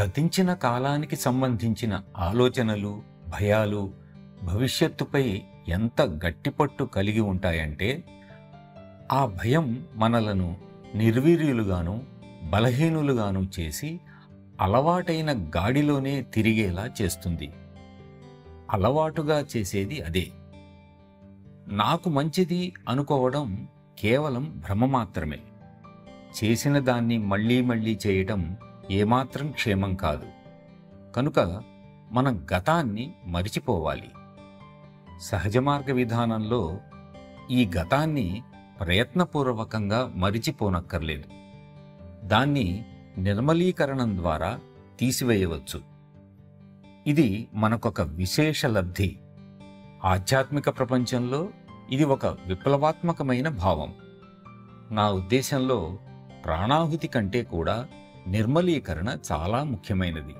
గతించిన కాలానికి సంబంధించిన ఆలోచనలు, భయాలు భవిష్యత్తుపై ఎంత గట్టిపట్టు కలిగి ఉంటాయంటే, ఆ భయం మనలను నిర్వీర్యులుగాను, బలహీనులుగాను చేసి అలవాటైన గాడిలోనే తిరిగేలా చేస్తుంది. అలవాటుగా చేసేది అదే. నాకు మంచిది అనుకోవడం కేవలం భ్రమ మాత్రమే. చేసిన దాన్ని మళ్ళీ మళ్ళీ చేయటం ఏమాత్రం క్షేమం కాదు. కనుక మనం గతాన్ని మరిచిపోవాలి. సహజ మార్గ విధానంలో ఈ గతాన్ని ప్రయత్నపూర్వకంగా మరిచిపోనక్కర్లేదు. దాన్ని నిర్మలీకరణం ద్వారా తీసివేయవచ్చు. ఇది మనకొక విశేష లబ్ధి. ఆధ్యాత్మిక ప్రపంచంలో ఇది ఒక విప్లవాత్మకమైన భావం. నా ఉద్దేశంలో ప్రాణాహుతి కంటే కూడా నిర్మలీకరణ చాలా ముఖ్యమైనది.